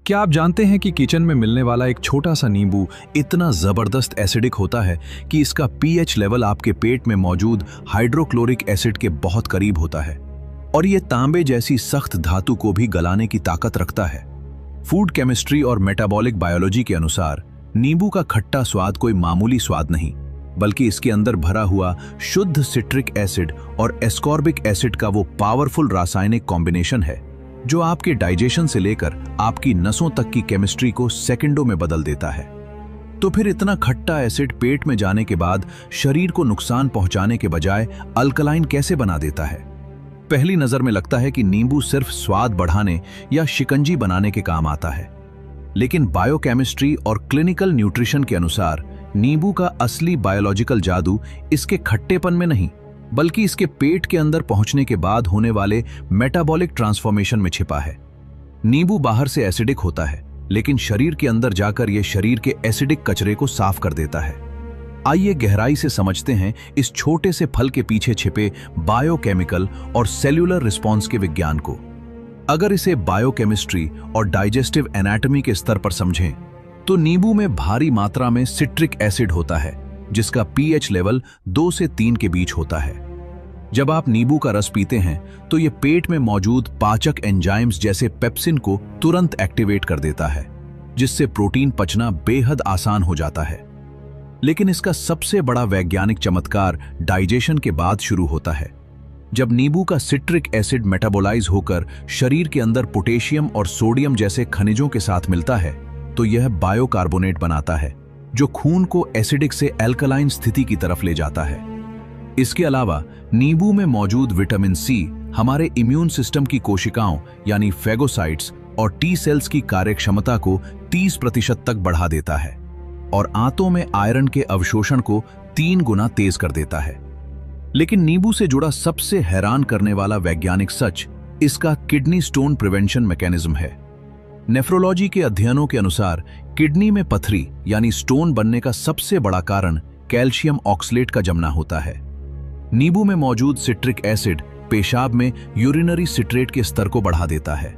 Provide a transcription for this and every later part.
क्या आप जानते हैं कि किचन में मिलने वाला एक छोटा सा नींबू इतना जबरदस्त एसिडिक होता है कि इसका पीएच लेवल आपके पेट में मौजूद हाइड्रोक्लोरिक एसिड के बहुत करीब होता है और ये तांबे जैसी सख्त धातु को भी गलाने की ताकत रखता है। फूड केमिस्ट्री और मेटाबॉलिक बायोलॉजी के अनुसार नींबू का खट्टा स्वाद कोई मामूली स्वाद नहीं, बल्कि इसके अंदर भरा हुआ शुद्ध सिट्रिक एसिड और एस्कॉर्बिक एसिड का वो पावरफुल रासायनिक कॉम्बिनेशन है जो आपके डाइजेशन से लेकर आपकी नसों तक की केमिस्ट्री को सेकंडों में बदल देता है। तो फिर इतना खट्टा एसिड पेट में जाने के बाद शरीर को नुकसान पहुंचाने के बजाय अल्कलाइन कैसे बना देता है? पहली नजर में लगता है कि नींबू सिर्फ स्वाद बढ़ाने या शिकंजी बनाने के काम आता है, लेकिन बायोकेमिस्ट्री और क्लिनिकल न्यूट्रिशन के अनुसार नींबू का असली बायोलॉजिकल जादू इसके खट्टेपन में नहीं, बल्कि इसके पेट के अंदर पहुंचने के बाद होने वाले मेटाबॉलिक ट्रांसफॉर्मेशन में छिपा है। नींबू बाहर से एसिडिक होता है, लेकिन शरीर के अंदर जाकर यह शरीर के एसिडिक कचरे को साफ कर देता है। आइए गहराई से समझते हैं इस छोटे से फल के पीछे छिपे बायोकेमिकल और सेल्यूलर रिस्पॉन्स के विज्ञान को। अगर इसे बायोकेमिस्ट्री और डाइजेस्टिव एनाटॉमी के स्तर पर समझें तो नींबू में भारी मात्रा में सिट्रिक एसिड होता है जिसका पीएच लेवल 2 से 3 के बीच होता है। जब आप नींबू का रस पीते हैं तो यह पेट में मौजूद पाचक एंजाइम्स जैसे पेप्सिन को तुरंत एक्टिवेट कर देता है, जिससे प्रोटीन पचना बेहद आसान हो जाता है। लेकिन इसका सबसे बड़ा वैज्ञानिक चमत्कार डाइजेशन के बाद शुरू होता है। जब नींबू का सिट्रिक एसिड मेटाबोलाइज होकर शरीर के अंदर पोटेशियम और सोडियम जैसे खनिजों के साथ मिलता है तो यह बायोकार्बोनेट बनाता है जो खून को एसिडिक से एल्कलाइन स्थिति की तरफ ले जाता है। इसके अलावा नींबू में मौजूद विटामिन सी हमारे इम्यून सिस्टम की कोशिकाओं यानी फेगोसाइट्स और टी सेल्स की कार्यक्षमता को 30% तक बढ़ा देता है और आंतों में आयरन के अवशोषण को 3 गुना तेज कर देता है। लेकिन नींबू से जुड़ा सबसे हैरान करने वाला वैज्ञानिक सच इसका किडनी स्टोन प्रिवेंशन मैकेनिज्म है। नेफ्रोलॉजी के अध्ययनों के अनुसार किडनी में पथरी यानी स्टोन बनने का सबसे बड़ा कारण कैल्शियम ऑक्सलेट का जमना होता है। नींबू में मौजूद सिट्रिक एसिड पेशाब में यूरिनरी सिट्रेट के स्तर को बढ़ा देता है।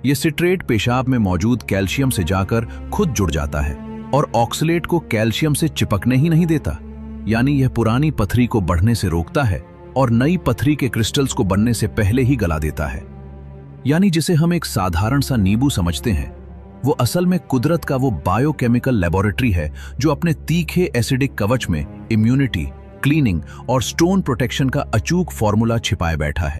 यह सिट्रेट पेशाब में मौजूद कैल्शियम से जाकर खुद जुड़ जाता है और ऑक्सलेट को कैल्शियम से चिपकने ही नहीं देता, यानी यह पुरानी पथरी को बढ़ने से रोकता है और नई पथरी के क्रिस्टल्स को बनने से पहले ही गला देता है। यानी जिसे हम एक साधारण सा नींबू समझते हैं वो असल में कुदरत का वो बायोकेमिकल लेबोरेटरी है जो अपने तीखे एसिडिक कवच में इम्यूनिटी, क्लीनिंग और स्टोन प्रोटेक्शन का अचूक फॉर्मूला छिपाए बैठा है।